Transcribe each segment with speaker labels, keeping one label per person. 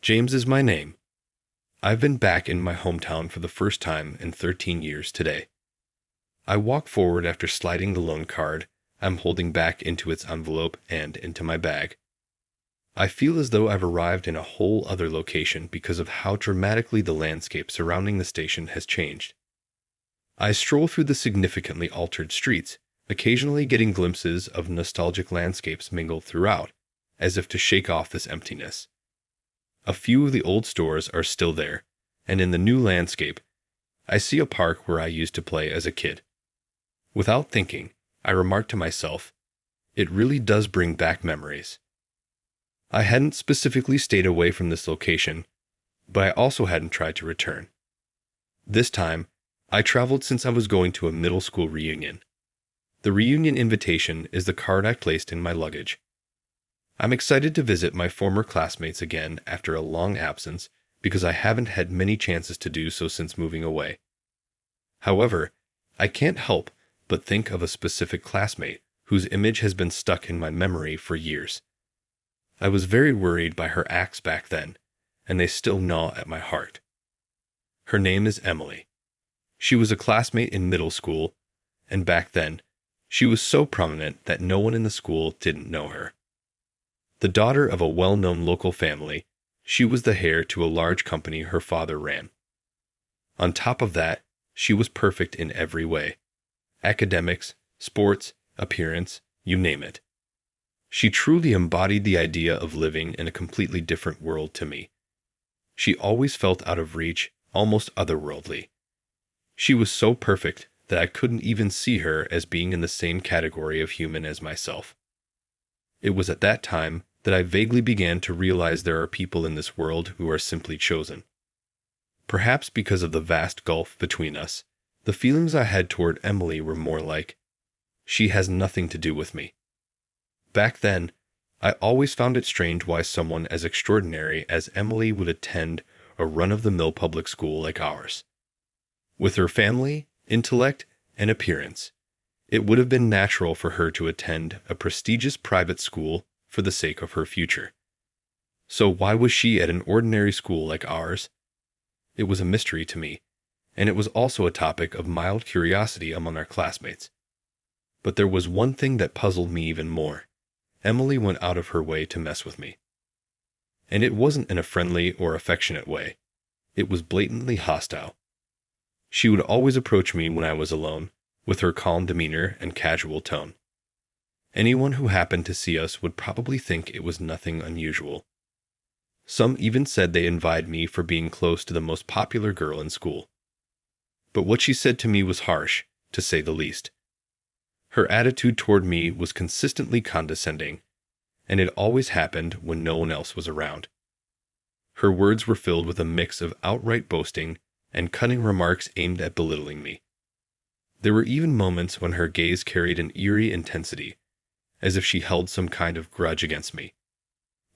Speaker 1: James is my name. I've been back in my hometown for the first time in 13 years today. I walk forward after sliding the loan card I'm holding back into its envelope and into my bag. I feel as though I've arrived in a whole other location because of how dramatically the landscape surrounding the station has changed. I stroll through the significantly altered streets, occasionally getting glimpses of nostalgic landscapes mingled throughout, as if to shake off this emptiness. A few of the old stores are still there, and in the new landscape, I see a park where I used to play as a kid. Without thinking, I remark to myself, it really does bring back memories. I hadn't specifically stayed away from this location, but I also hadn't tried to return. This time, I traveled since I was going to a middle school reunion. The reunion invitation is the card I placed in my luggage. I'm excited to visit my former classmates again after a long absence because I haven't had many chances to do so since moving away. However, I can't help but think of a specific classmate whose image has been stuck in my memory for years. I was very worried by her acts back then, and they still gnaw at my heart. Her name is Emily. She was a classmate in middle school, and back then, she was so prominent that no one in the school didn't know her. The daughter of a well-known local family, she was the heir to a large company her father ran. On top of that, she was perfect in every way. Academics, sports, appearance, you name it. She truly embodied the idea of living in a completely different world to me. She always felt out of reach, almost otherworldly. She was so perfect that I couldn't even see her as being in the same category of human as myself. It was at that time that I vaguely began to realize there are people in this world who are simply chosen. Perhaps because of the vast gulf between us, the feelings I had toward Emily were more like, she has nothing to do with me. Back then, I always found it strange why someone as extraordinary as Emily would attend a run-of-the-mill public school like ours. With her family, intellect, and appearance, it would have been natural for her to attend a prestigious private school for the sake of her future. So why was she at an ordinary school like ours? It was a mystery to me, and it was also a topic of mild curiosity among our classmates. But there was one thing that puzzled me even more. Emily went out of her way to mess with me. And it wasn't in a friendly or affectionate way. It was blatantly hostile. She would always approach me when I was alone, with her calm demeanor and casual tone. Anyone who happened to see us would probably think it was nothing unusual. Some even said they envied me for being close to the most popular girl in school. But what she said to me was harsh, to say the least. Her attitude toward me was consistently condescending, and it always happened when no one else was around. Her words were filled with a mix of outright boasting and cutting remarks aimed at belittling me. There were even moments when her gaze carried an eerie intensity, as if she held some kind of grudge against me.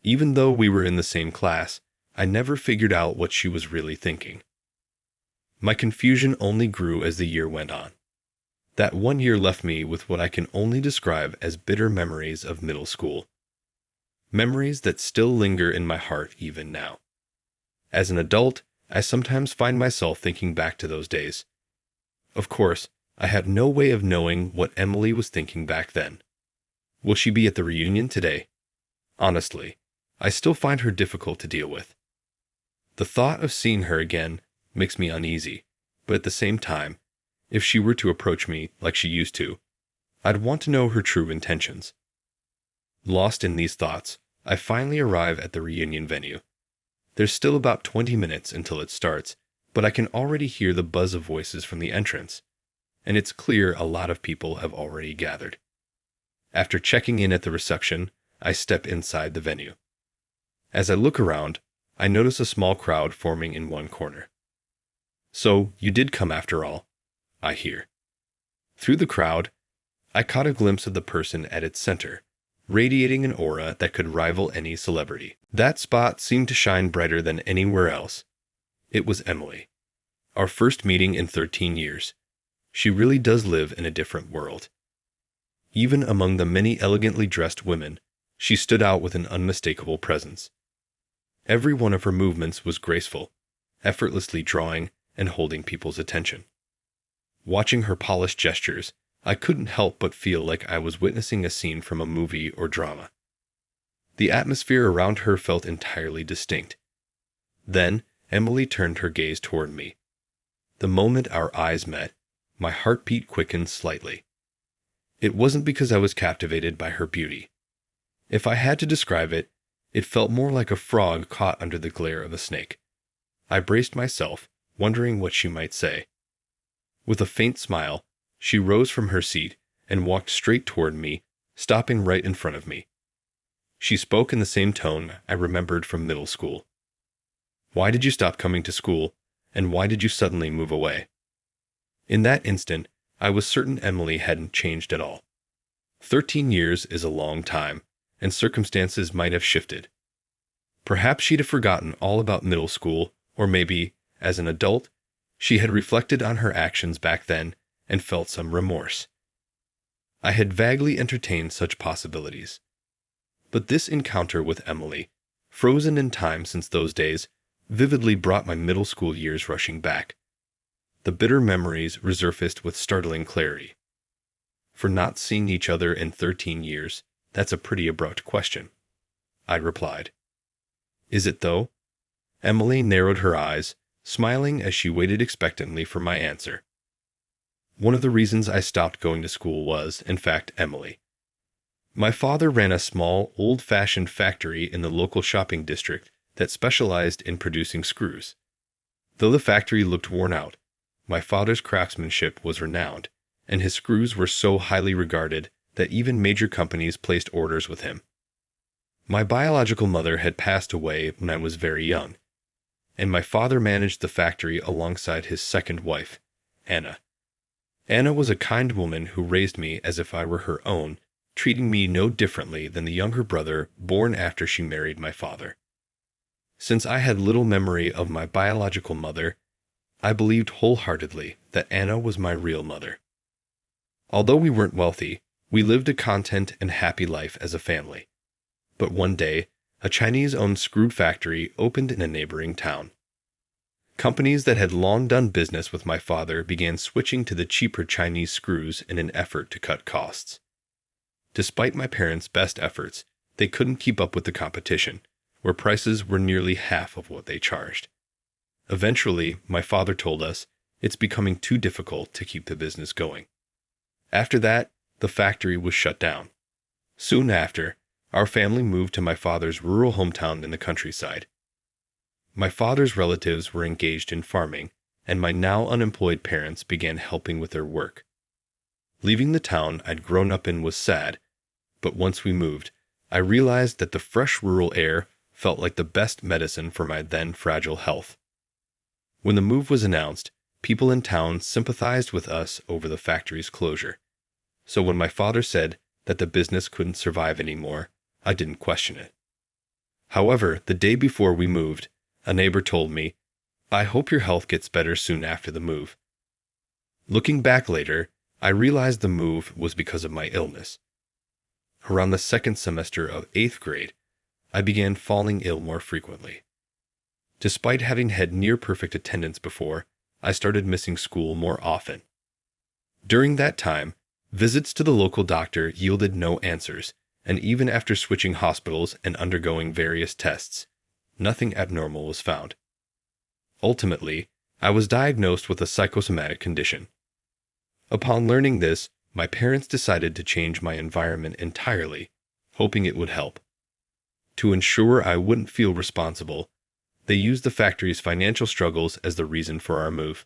Speaker 1: Even though we were in the same class, I never figured out what she was really thinking. My confusion only grew as the year went on. That one year left me with what I can only describe as bitter memories of middle school. Memories that still linger in my heart even now. As an adult, I sometimes find myself thinking back to those days. Of course, I have no way of knowing what Emily was thinking back then. Will she be at the reunion today? Honestly, I still find her difficult to deal with. The thought of seeing her again makes me uneasy, but at the same time, if she were to approach me like she used to, I'd want to know her true intentions. Lost in these thoughts, I finally arrive at the reunion venue. There's still about 20 minutes until it starts, but I can already hear the buzz of voices from the entrance, and it's clear a lot of people have already gathered. After checking in at the reception, I step inside the venue. As I look around, I notice a small crowd forming in one corner. So, you did come after all, I hear. Through the crowd, I caught a glimpse of the person at its center, radiating an aura that could rival any celebrity. That spot seemed to shine brighter than anywhere else. It was Emily. Our first meeting in 13 years. She really does live in a different world. Even among the many elegantly dressed women, she stood out with an unmistakable presence. Every one of her movements was graceful, effortlessly drawing and holding people's attention. Watching her polished gestures, I couldn't help but feel like I was witnessing a scene from a movie or drama. The atmosphere around her felt entirely distinct. Then, Emily turned her gaze toward me. The moment our eyes met, my heartbeat quickened slightly. It wasn't because I was captivated by her beauty. If I had to describe it, it felt more like a frog caught under the glare of a snake. I braced myself, wondering what she might say. With a faint smile, she rose from her seat and walked straight toward me, stopping right in front of me. She spoke in the same tone I remembered from middle school. "Why did you stop coming to school, and why did you suddenly move away?" In that instant, I was certain Emily hadn't changed at all. 13 years is a long time, and circumstances might have shifted. Perhaps she'd have forgotten all about middle school, or maybe, as an adult, she had reflected on her actions back then and felt some remorse. I had vaguely entertained such possibilities. But this encounter with Emily, frozen in time since those days, vividly brought my middle school years rushing back. The bitter memories resurfaced with startling clarity. For not seeing each other in 13 years, that's a pretty abrupt question, I replied. Is it though? Emily narrowed her eyes, smiling as she waited expectantly for my answer. One of the reasons I stopped going to school was, in fact, Emily. My father ran a small, old-fashioned factory in the local shopping district that specialized in producing screws. Though the factory looked worn out, my father's craftsmanship was renowned, and his screws were so highly regarded that even major companies placed orders with him. My biological mother had passed away when I was very young, and my father managed the factory alongside his second wife, Anna. Anna was a kind woman who raised me as if I were her own, treating me no differently than the younger brother born after she married my father. Since I had little memory of my biological mother, I believed wholeheartedly that Anna was my real mother. Although we weren't wealthy, we lived a content and happy life as a family. But one day, a Chinese-owned screw factory opened in a neighboring town. Companies that had long done business with my father began switching to the cheaper Chinese screws in an effort to cut costs. Despite my parents' best efforts, they couldn't keep up with the competition, where prices were nearly half of what they charged. Eventually, my father told us, it's becoming too difficult to keep the business going. After that, the factory was shut down. Soon after, our family moved to my father's rural hometown in the countryside. My father's relatives were engaged in farming, and my now unemployed parents began helping with their work. Leaving the town I'd grown up in was sad, but once we moved, I realized that the fresh rural air felt like the best medicine for my then fragile health. When the move was announced, people in town sympathized with us over the factory's closure. So when my father said that the business couldn't survive anymore, I didn't question it. However, the day before we moved, a neighbor told me, "I hope your health gets better soon after the move." Looking back later, I realized the move was because of my illness. Around the second semester of 8th grade, I began falling ill more frequently. Despite having had near-perfect attendance before, I started missing school more often. During that time, visits to the local doctor yielded no answers, and even after switching hospitals and undergoing various tests, nothing abnormal was found. Ultimately, I was diagnosed with a psychosomatic condition. Upon learning this, my parents decided to change my environment entirely, hoping it would help. To ensure I wouldn't feel responsible, they used the factory's financial struggles as the reason for our move.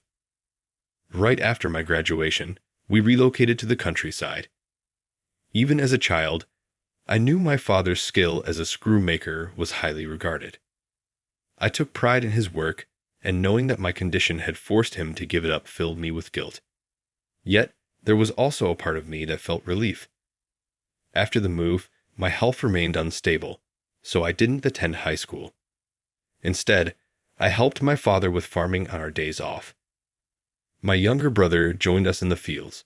Speaker 1: Right after my graduation, we relocated to the countryside. Even as a child, I knew my father's skill as a screw maker was highly regarded. I took pride in his work, and knowing that my condition had forced him to give it up filled me with guilt. Yet, there was also a part of me that felt relief. After the move, my health remained unstable, so I didn't attend high school. Instead, I helped my father with farming on our days off. My younger brother joined us in the fields.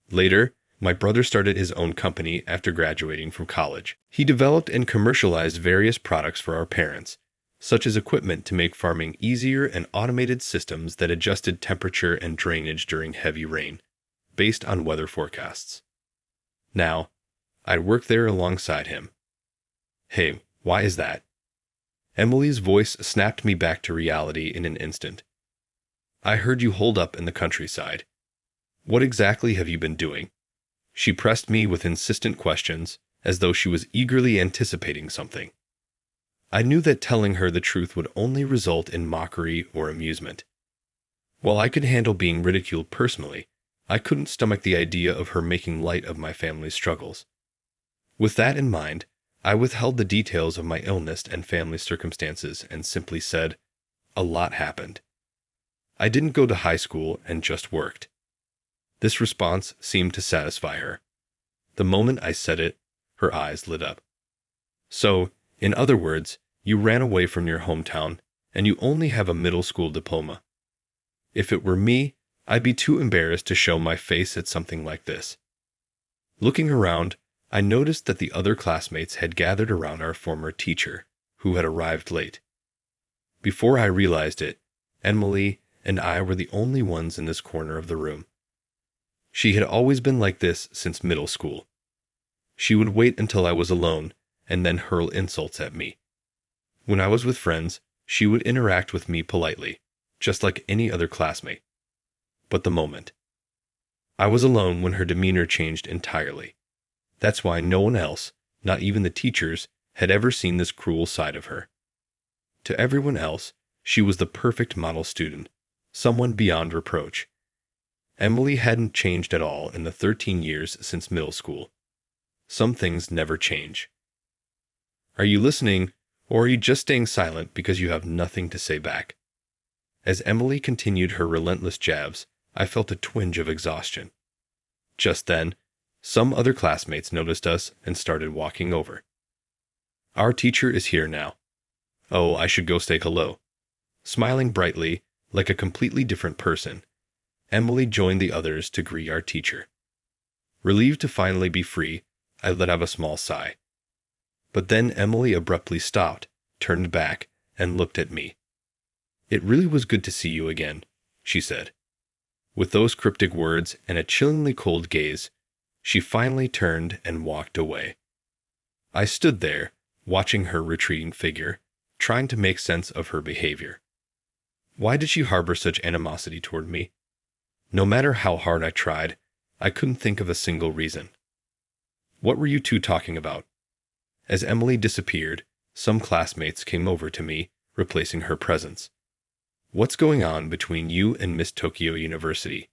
Speaker 1: Later, my brother started his own company after graduating from college. He developed and commercialized various products for our parents, such as equipment to make farming easier and automated systems that adjusted temperature and drainage during heavy rain, based on weather forecasts. Now, I'd work there alongside him. Hey, why is that? Emily's voice snapped me back to reality in an instant. I heard you holed up in the countryside. What exactly have you been doing? She pressed me with insistent questions, as though she was eagerly anticipating something. I knew that telling her the truth would only result in mockery or amusement. While I could handle being ridiculed personally, I couldn't stomach the idea of her making light of my family's struggles. With that in mind, I withheld the details of my illness and family circumstances and simply said, "A lot happened. I didn't go to high school and just worked." This response seemed to satisfy her. The moment I said it, her eyes lit up. "So, in other words, you ran away from your hometown, and you only have a middle school diploma. If it were me, I'd be too embarrassed to show my face at something like this." Looking around, I noticed that the other classmates had gathered around our former teacher, who had arrived late. Before I realized it, Emily and I were the only ones in this corner of the room. She had always been like this since middle school. She would wait until I was alone and then hurl insults at me. When I was with friends, she would interact with me politely, just like any other classmate. But the moment I was alone when her demeanor changed entirely. That's why no one else, not even the teachers, had ever seen this cruel side of her. To everyone else, she was the perfect model student, someone beyond reproach. Emily hadn't changed at all in the 13 years since middle school. Some things never change. Are you listening, or are you just staying silent because you have nothing to say back? As Emily continued her relentless jabs, I felt a twinge of exhaustion. Just then, some other classmates noticed us and started walking over. "Our teacher is here now. Oh, I should go say hello." Smiling brightly, like a completely different person, Emily joined the others to greet our teacher. Relieved to finally be free, I let out a small sigh. But then Emily abruptly stopped, turned back, and looked at me. "It really was good to see you again," she said. With those cryptic words and a chillingly cold gaze, she finally turned and walked away. I stood there, watching her retreating figure, trying to make sense of her behavior. Why did she harbor such animosity toward me? No matter how hard I tried, I couldn't think of a single reason. "What were you two talking about?" As Emily disappeared, some classmates came over to me, replacing her presence. "What's going on between you and Miss Tokyo University?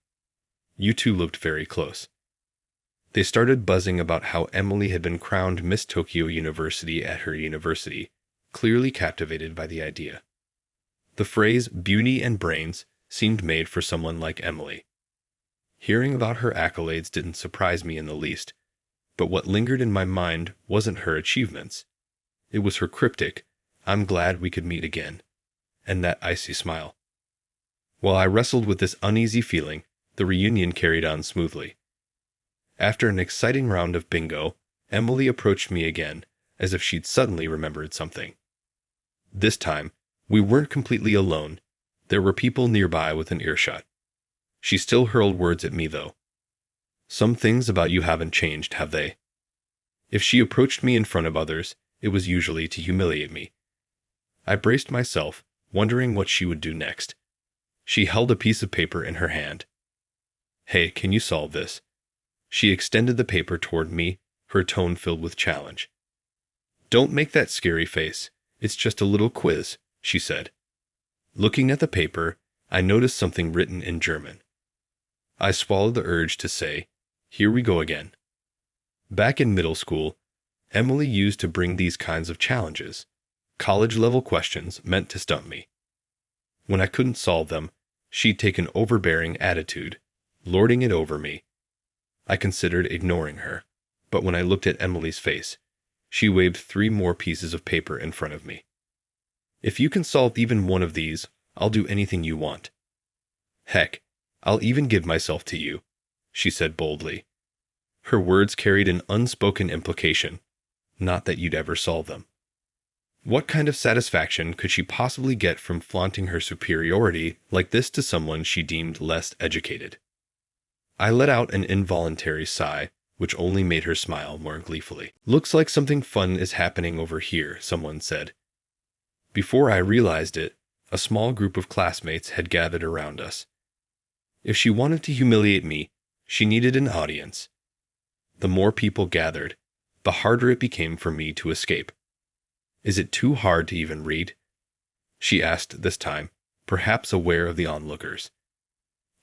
Speaker 1: You two looked very close." They started buzzing about how Emily had been crowned Miss Tokyo University at her university, clearly captivated by the idea. The phrase "beauty and brains" seemed made for someone like Emily. Hearing about her accolades didn't surprise me in the least, but what lingered in my mind wasn't her achievements. It was her cryptic, "I'm glad we could meet again," and that icy smile. While I wrestled with this uneasy feeling, the reunion carried on smoothly. After an exciting round of bingo, Emily approached me again, as if she'd suddenly remembered something. This time, we weren't completely alone. There were people nearby within earshot. She still hurled words at me, though. "Some things about you haven't changed, have they?" If she approached me in front of others, it was usually to humiliate me. I braced myself, wondering what she would do next. She held a piece of paper in her hand. "Hey, can you solve this?" She extended the paper toward me, her tone filled with challenge. "Don't make that scary face. It's just a little quiz," she said. Looking at the paper, I noticed something written in German. I swallowed the urge to say, "Here we go again." Back in middle school, Emily used to bring these kinds of challenges, college-level questions meant to stump me. When I couldn't solve them, she'd take an overbearing attitude, lording it over me. I considered ignoring her, but when I looked at Emily's face, she waved 3 more pieces of paper in front of me. "If you can solve even one of these, I'll do anything you want. Heck, I'll even give myself to you," she said boldly. Her words carried an unspoken implication, not that you'd ever solve them. What kind of satisfaction could she possibly get from flaunting her superiority like this to someone she deemed less educated? I let out an involuntary sigh, which only made her smile more gleefully. "Looks like something fun is happening over here," someone said. Before I realized it, a small group of classmates had gathered around us. If she wanted to humiliate me, she needed an audience. The more people gathered, the harder it became for me to escape. "Is it too hard to even read?" she asked this time, perhaps aware of the onlookers.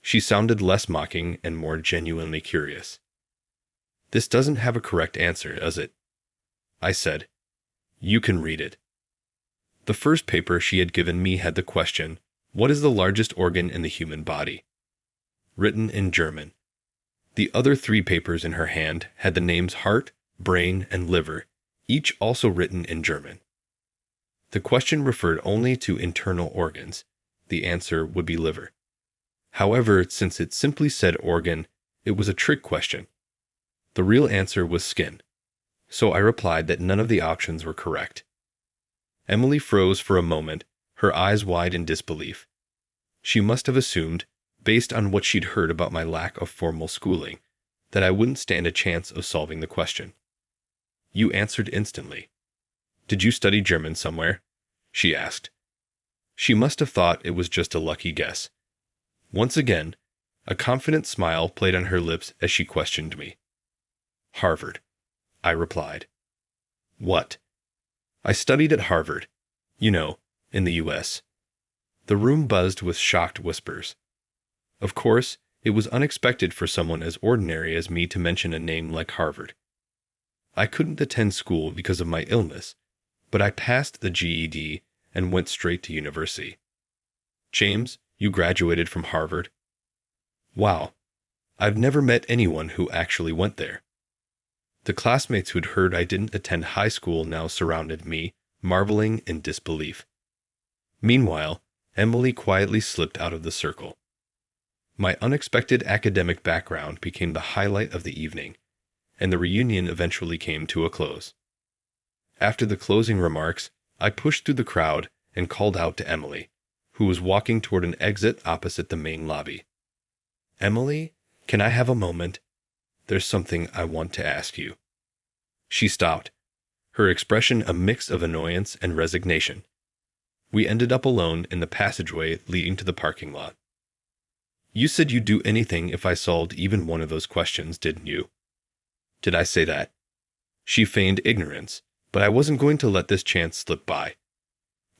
Speaker 1: She sounded less mocking and more genuinely curious. "This doesn't have a correct answer, does it?" I said. "You can read it." The first paper she had given me had the question, "What is the largest organ in the human body?" written in German. The other 3 papers in her hand had the names heart, brain, and liver, each also written in German. The question referred only to internal organs. The answer would be liver. However, since it simply said organ, it was a trick question. The real answer was skin. So I replied that none of the options were correct. Emily froze for a moment, her eyes wide in disbelief. She must have assumed, based on what she'd heard about my lack of formal schooling, that I wouldn't stand a chance of solving the question. "You answered instantly. Did you study German somewhere?" she asked. She must have thought it was just a lucky guess. Once again, a confident smile played on her lips as she questioned me. "Harvard," I replied. "What?" "I studied at Harvard. You know, in the U.S." The room buzzed with shocked whispers. Of course, it was unexpected for someone as ordinary as me to mention a name like Harvard. I couldn't attend school because of my illness, but I passed the GED and went straight to university. "James, you graduated from Harvard?" "Wow. I've never met anyone who actually went there." The classmates who'd heard I didn't attend high school now surrounded me, marveling in disbelief. Meanwhile, Emily quietly slipped out of the circle. My unexpected academic background became the highlight of the evening, and the reunion eventually came to a close. After the closing remarks, I pushed through the crowd and called out to Emily, who was walking toward an exit opposite the main lobby. "Emily, can I have a moment? There's something I want to ask you." She stopped, her expression a mix of annoyance and resignation. We ended up alone in the passageway leading to the parking lot. "You said you'd do anything if I solved even one of those questions, didn't you?" "Did I say that?" She feigned ignorance, but I wasn't going to let this chance slip by.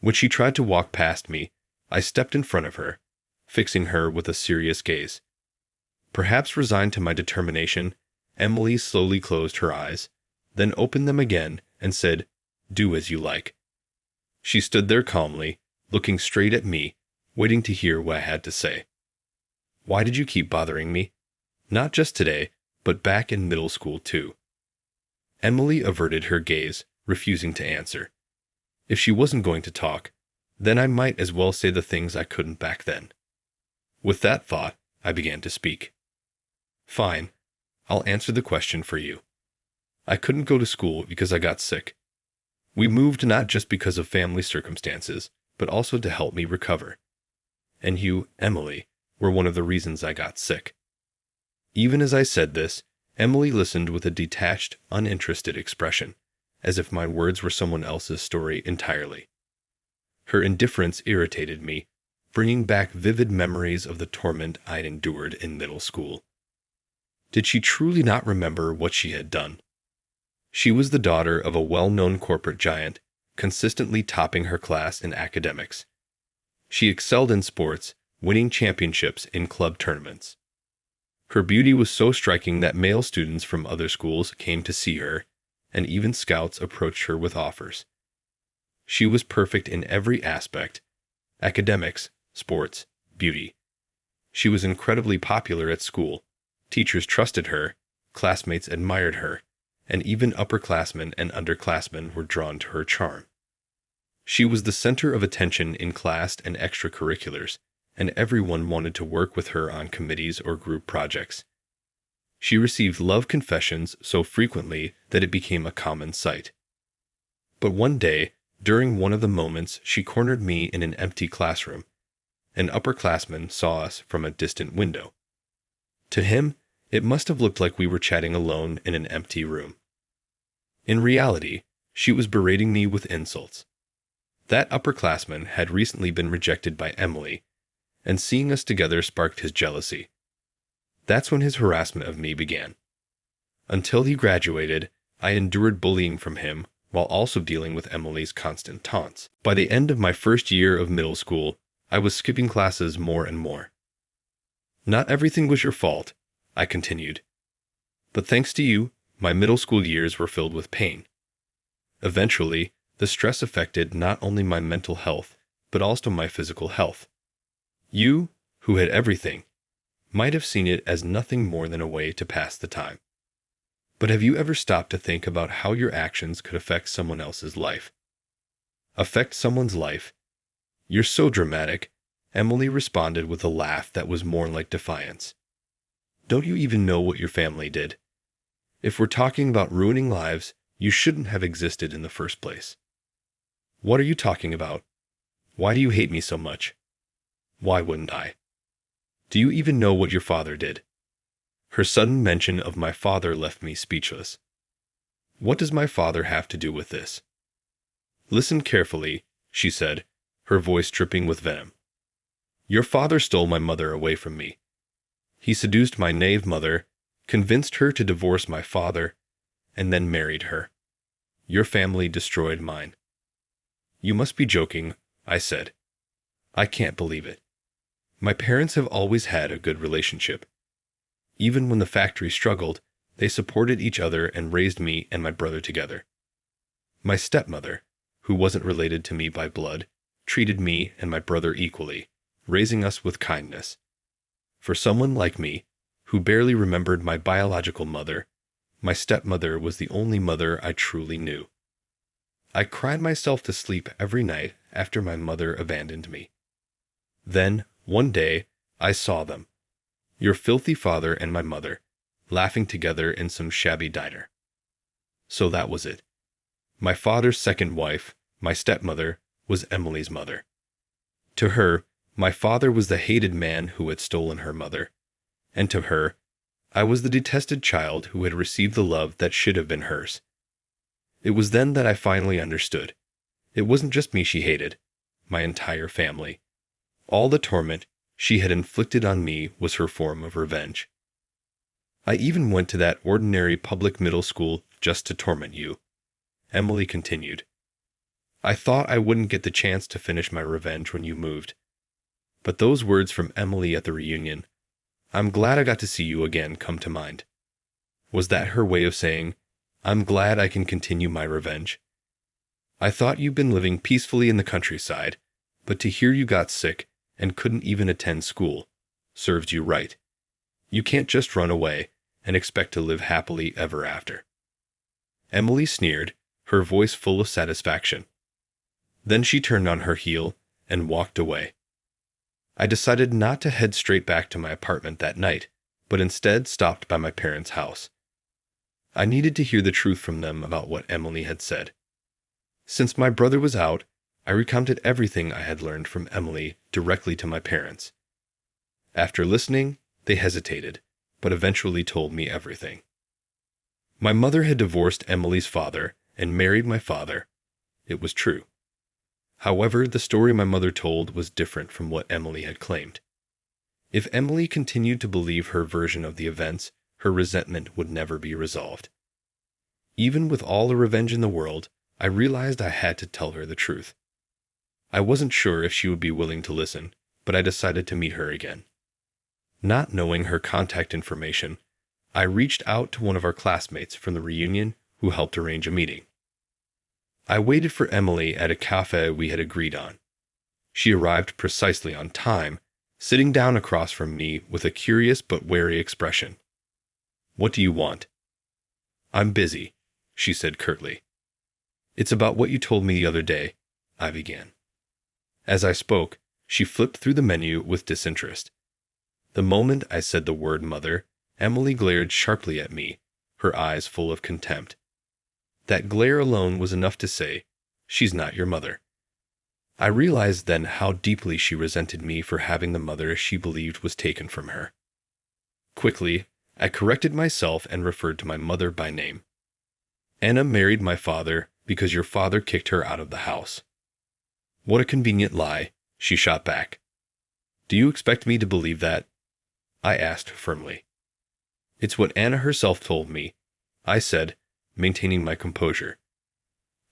Speaker 1: When she tried to walk past me, I stepped in front of her, fixing her with a serious gaze. Perhaps resigned to my determination, Emily slowly closed her eyes, then opened them again and said, "Do as you like." She stood there calmly, looking straight at me, waiting to hear what I had to say. "Why did you keep bothering me? Not just today, but back in middle school too." Emily averted her gaze, refusing to answer. If she wasn't going to talk, then I might as well say the things I couldn't back then. With that thought, I began to speak. "Fine, I'll answer the question for you. I couldn't go to school because I got sick. We moved not just because of family circumstances, but also to help me recover. And you, Emily, were one of the reasons I got sick." Even as I said this, Emily listened with a detached, uninterested expression, as if my words were someone else's story entirely. Her indifference irritated me, bringing back vivid memories of the torment I'd endured in middle school. Did she truly not remember what she had done? She was the daughter of a well-known corporate giant, consistently topping her class in academics. She excelled in sports, winning championships in club tournaments. Her beauty was so striking that male students from other schools came to see her, and even scouts approached her with offers. She was perfect in every aspect: academics, sports, beauty. She was incredibly popular at school. Teachers trusted her, classmates admired her, and even upperclassmen and underclassmen were drawn to her charm. She was the center of attention in class and extracurriculars, and everyone wanted to work with her on committees or group projects. She received love confessions so frequently that it became a common sight. But one day, During one of the moments, she cornered me in an empty classroom. An upperclassman saw us from a distant window. To him, it must have looked like we were chatting alone in an empty room. In reality, she was berating me with insults. That upperclassman had recently been rejected by Emily, and seeing us together sparked his jealousy. That's when his harassment of me began. Until he graduated, I endured bullying from him while also dealing with Emily's constant taunts. By the end of my first year of middle school, I was skipping classes more and more. Not everything was your fault, I continued. But thanks to you, my middle school years were filled with pain. Eventually, the stress affected not only my mental health, but also my physical health. You, who had everything, might have seen it as nothing more than a way to pass the time. But have you ever stopped to think about how your actions could affect someone else's life? Affect someone's life? You're so dramatic, Emily responded with a laugh that was more like defiance. Don't you even know what your family did? If we're talking about ruining lives, you shouldn't have existed in the first place. What are you talking about? Why do you hate me so much? Why wouldn't I? Do you even know what your father did? Her sudden mention of my father left me speechless. What does my father have to do with this? Listen carefully, she said, her voice dripping with venom. Your father stole my mother away from me. He seduced my naive mother, convinced her to divorce my father, and then married her. Your family destroyed mine. You must be joking, I said. I can't believe it. My parents have always had a good relationship. Even when the factory struggled, they supported each other and raised me and my brother together. My stepmother, who wasn't related to me by blood, treated me and my brother equally, raising us with kindness. For someone like me, who barely remembered my biological mother, my stepmother was the only mother I truly knew. I cried myself to sleep every night after my mother abandoned me. Then, one day, I saw them, your filthy father and my mother, laughing together in some shabby diner. So that was it. My father's second wife, my stepmother, was Emily's mother. To her, my father was the hated man who had stolen her mother, and to her, I was the detested child who had received the love that should have been hers. It was then that I finally understood. It wasn't just me she hated, my entire family. All the torment she had inflicted on me was her form of revenge. I even went to that ordinary public middle school just to torment you, Emily continued. I thought I wouldn't get the chance to finish my revenge when you moved. But those words from Emily at the reunion, "I'm glad I got to see you again," come to mind. Was that her way of saying, I'm glad I can continue my revenge? I thought you'd been living peacefully in the countryside, but to hear you got sick and couldn't even attend school serves you right. You can't just run away and expect to live happily ever after. Emily sneered, her voice full of satisfaction. Then she turned on her heel and walked away. I decided not to head straight back to my apartment that night, but instead stopped by my parents' house. I needed to hear the truth from them about what Emily had said. Since my brother was out, I recounted everything I had learned from Emily directly to my parents. After listening, they hesitated, but eventually told me everything. My mother had divorced Emily's father and married my father. It was true. However, the story my mother told was different from what Emily had claimed. If Emily continued to believe her version of the events, her resentment would never be resolved. Even with all the revenge in the world, I realized I had to tell her the truth. I wasn't sure if she would be willing to listen, but I decided to meet her again. Not knowing her contact information, I reached out to one of our classmates from the reunion who helped arrange a meeting. I waited for Emily at a cafe we had agreed on. She arrived precisely on time, sitting down across from me with a curious but wary expression. What do you want? I'm busy, she said curtly. It's about what you told me the other day, I began. As I spoke, she flipped through the menu with disinterest. The moment I said the word mother, Emily glared sharply at me, her eyes full of contempt. That glare alone was enough to say, She's not your mother." I realized then how deeply she resented me for having the mother she believed was taken from her. Quickly, I corrected myself and referred to my mother by name. "Anna married my father because your father kicked her out of the house." "What a convenient lie," she shot back. "Do you expect me to believe that?" I asked firmly. "It's what Anna herself told me," I said, maintaining my composure.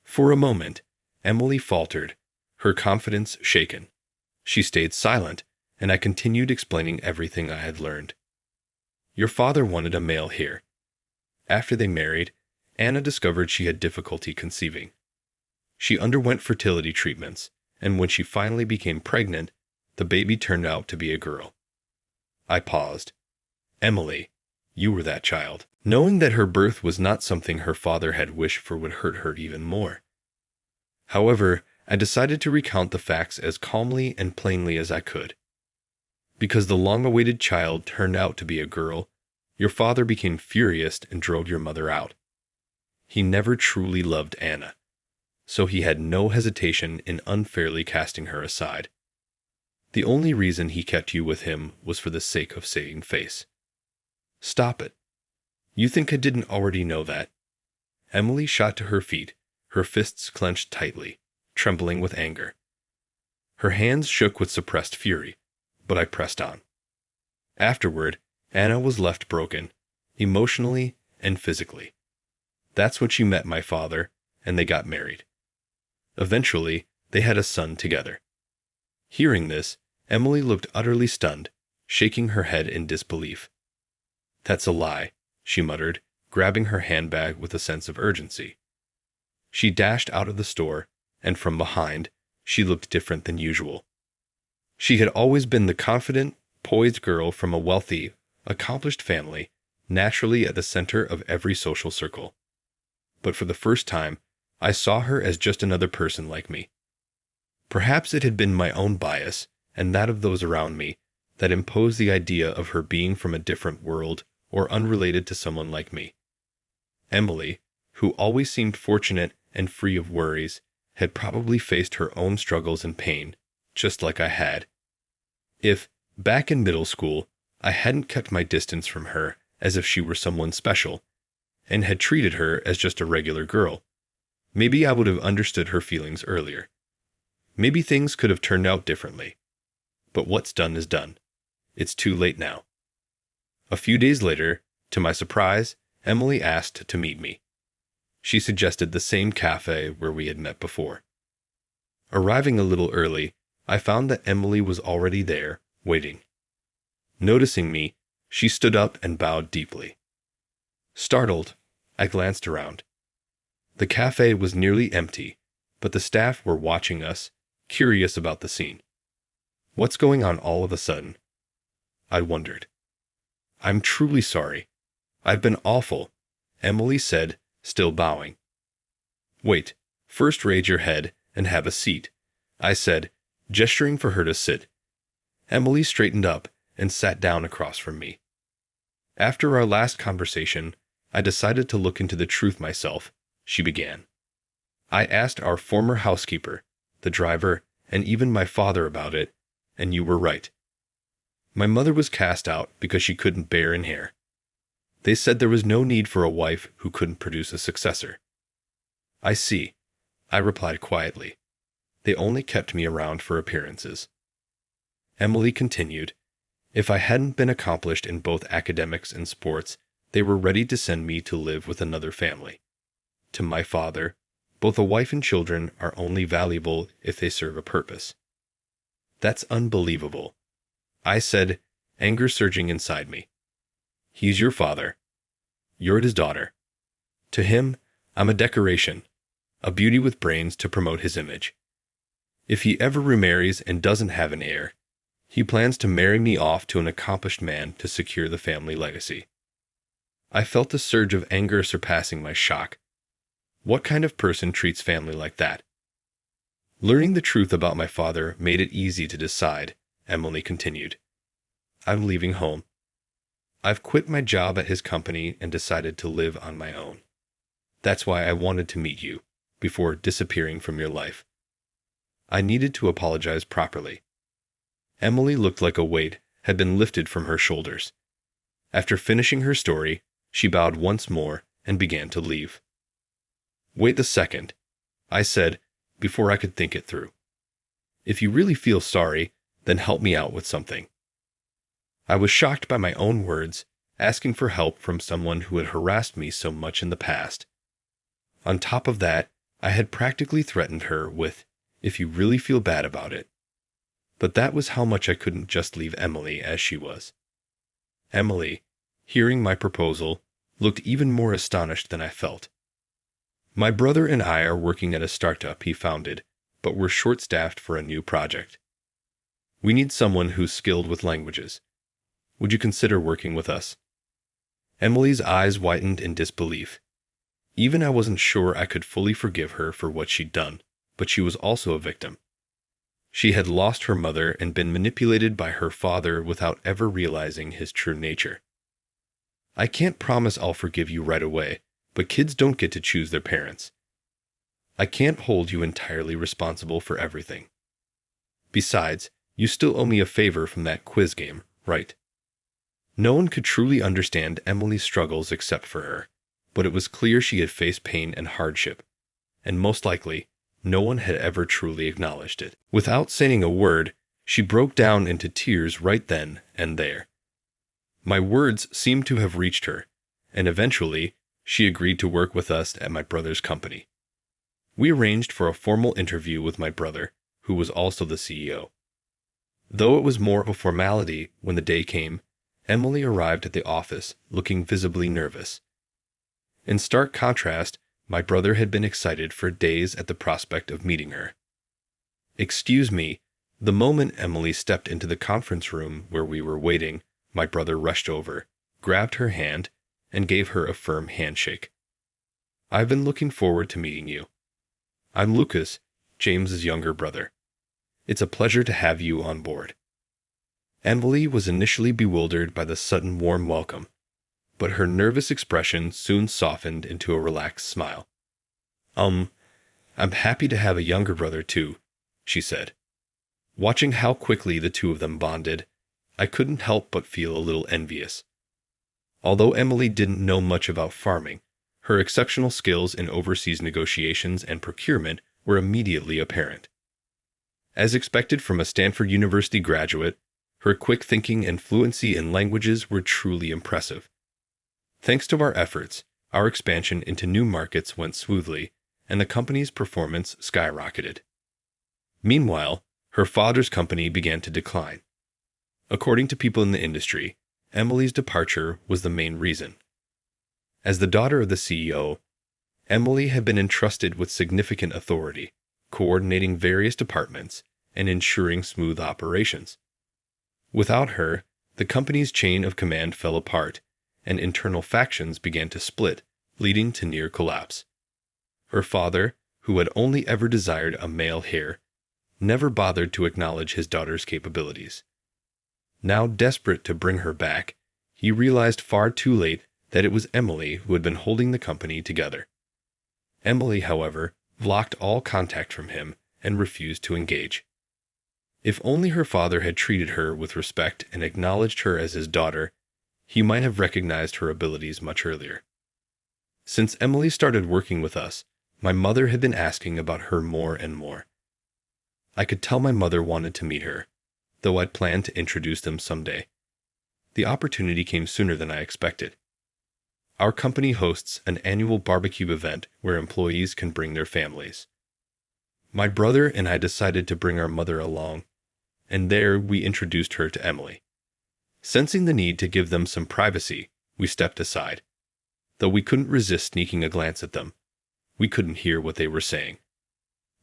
Speaker 1: For a moment, Emily faltered, her confidence shaken. She stayed silent, and I continued explaining everything I had learned. "Your father wanted a male heir. After they married, Anna discovered she had difficulty conceiving. She underwent fertility treatments, and when she finally became pregnant, the baby turned out to be a girl." I paused. "Emily, you were that child." Knowing that her birth was not something her father had wished for would hurt her even more. However, I decided to recount the facts as calmly and plainly as I could. "Because the long-awaited child turned out to be a girl, your father became furious and drove your mother out. He never truly loved Anna, so he had no hesitation in unfairly casting her aside. The only reason he kept you with him was for the sake of saving face." "Stop it. You think I didn't already know that?" Emily shot to her feet, her fists clenched tightly, trembling with anger. Her hands shook with suppressed fury, but I pressed on. "Afterward, Anna was left broken, emotionally and physically. That's when she met my father, and they got married. Eventually, they had a son together." Hearing this, Emily looked utterly stunned, shaking her head in disbelief. "That's a lie," she muttered, grabbing her handbag with a sense of urgency. She dashed out of the store, and from behind, she looked different than usual. She had always been the confident, poised girl from a wealthy, accomplished family, naturally at the center of every social circle. But for the first time, I saw her as just another person like me. Perhaps it had been my own bias, and that of those around me, that imposed the idea of her being from a different world or unrelated to someone like me. Emily, who always seemed fortunate and free of worries, had probably faced her own struggles and pain, just like I had. If, back in middle school, I hadn't kept my distance from her as if she were someone special, and had treated her as just a regular girl, maybe I would have understood her feelings earlier. Maybe things could have turned out differently. But what's done is done. It's too late now. A few days later, to my surprise, Emily asked to meet me. She suggested the same cafe where we had met before. Arriving a little early, I found that Emily was already there, waiting. Noticing me, she stood up and bowed deeply. Startled, I glanced around. The cafe was nearly empty, but the staff were watching us, curious about the scene. "What's going on all of a sudden?" I wondered. "I'm truly sorry. I've been awful," Emily said, still bowing. "Wait, first raise your head and have a seat," I said, gesturing for her to sit. Emily straightened up and sat down across from me. "After our last conversation, I decided to look into the truth myself," she began. "I asked our former housekeeper, the driver, and even my father about it, and you were right. My mother was cast out because she couldn't bear an heir. They said there was no need for a wife who couldn't produce a successor." "I see," I replied quietly. "They only kept me around for appearances." Emily continued, "If I hadn't been accomplished in both academics and sports, they were ready to send me to live with another family. To my father, both a wife and children are only valuable if they serve a purpose." "That's unbelievable," I said, anger surging inside me. "He's your father. You're his daughter. To him, I'm a decoration, a beauty with brains to promote his image. If he ever remarries and doesn't have an heir, he plans to marry me off to an accomplished man to secure the family legacy." I felt a surge of anger surpassing my shock. What kind of person treats family like that? Learning the truth about my father made it easy to decide, Emily continued. "I'm leaving home. I've quit my job at his company and decided to live on my own. That's why I wanted to meet you, before disappearing from your life. I needed to apologize properly. Emily looked like a weight had been lifted from her shoulders. After finishing her story, she bowed once more and began to leave. "Wait a second," I said, before I could think it through. "If you really feel sorry, then help me out with something." I was shocked by my own words, asking for help from someone who had harassed me so much in the past. On top of that, I had practically threatened her with, "if you really feel bad about it." But that was how much I couldn't just leave Emily as she was. Emily, hearing my proposal, looked even more astonished than I felt. "My brother and I are working at a startup he founded, but we're short-staffed for a new project. We need someone who's skilled with languages. Would you consider working with us?" Emily's eyes widened in disbelief. Even I wasn't sure I could fully forgive her for what she'd done, but she was also a victim. She had lost her mother and been manipulated by her father without ever realizing his true nature. "I can't promise I'll forgive you right away, but kids don't get to choose their parents. I can't hold you entirely responsible for everything. Besides, you still owe me a favor from that quiz game, right?" No one could truly understand Emily's struggles except for her, but it was clear she had faced pain and hardship, and most likely, no one had ever truly acknowledged it. Without saying a word, she broke down into tears right then and there. My words seemed to have reached her, and eventually, she agreed to work with us at my brother's company. We arranged for a formal interview with my brother, who was also the CEO. Though it was more of a formality when the day came, Emily arrived at the office looking visibly nervous. In stark contrast, my brother had been excited for days at the prospect of meeting her. "Excuse me," the moment Emily stepped into the conference room where we were waiting, my brother rushed over, grabbed her hand, and gave her a firm handshake. "I've been looking forward to meeting you. I'm Lucas, James's younger brother. It's a pleasure to have you on board." Emily was initially bewildered by the sudden warm welcome, but her nervous expression soon softened into a relaxed smile. I'm happy to have a younger brother too," she said. Watching how quickly the two of them bonded, I couldn't help but feel a little envious. Although Emily didn't know much about farming, her exceptional skills in overseas negotiations and procurement were immediately apparent. As expected from a Stanford University graduate, her quick thinking and fluency in languages were truly impressive. Thanks to our efforts, our expansion into new markets went smoothly, and the company's performance skyrocketed. Meanwhile, her father's company began to decline. According to people in the industry, Emily's departure was the main reason. As the daughter of the CEO, Emily had been entrusted with significant authority, coordinating various departments and ensuring smooth operations. Without her, the company's chain of command fell apart, and internal factions began to split, leading to near collapse. Her father, who had only ever desired a male heir, never bothered to acknowledge his daughter's capabilities. Now desperate to bring her back, he realized far too late that it was Emily who had been holding the company together. Emily, however, blocked all contact from him and refused to engage. If only her father had treated her with respect and acknowledged her as his daughter, he might have recognized her abilities much earlier. Since Emily started working with us, my mother had been asking about her more and more. I could tell my mother wanted to meet her, though I'd planned to introduce them someday. The opportunity came sooner than I expected. Our company hosts an annual barbecue event where employees can bring their families. My brother and I decided to bring our mother along, and there we introduced her to Emily. Sensing the need to give them some privacy, we stepped aside. Though we couldn't resist sneaking a glance at them, we couldn't hear what they were saying.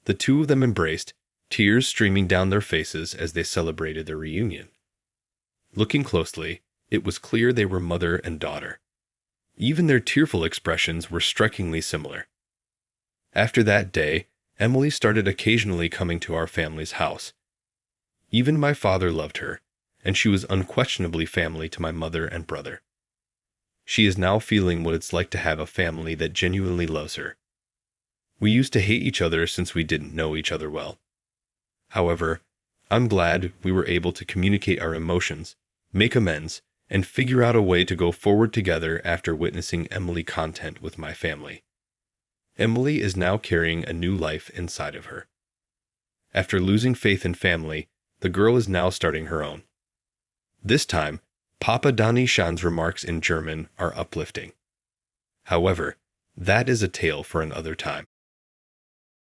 Speaker 1: The two of them embraced, tears streaming down their faces as they celebrated their reunion. Looking closely, it was clear they were mother and daughter. Even their tearful expressions were strikingly similar. After that day, Emily started occasionally coming to our family's house. Even my father loved her, and she was unquestionably family to my mother and brother. She is now feeling what it's like to have a family that genuinely loves her. We used to hate each other since we didn't know each other well. However, I'm glad we were able to communicate our emotions, make amends, and figure out a way to go forward together after witnessing Emily content with my family. Emily is now carrying a new life inside of her. After losing faith in family, the girl is now starting her own. This time, Papa Dani Shan's remarks in German are uplifting. However, that is a tale for another time.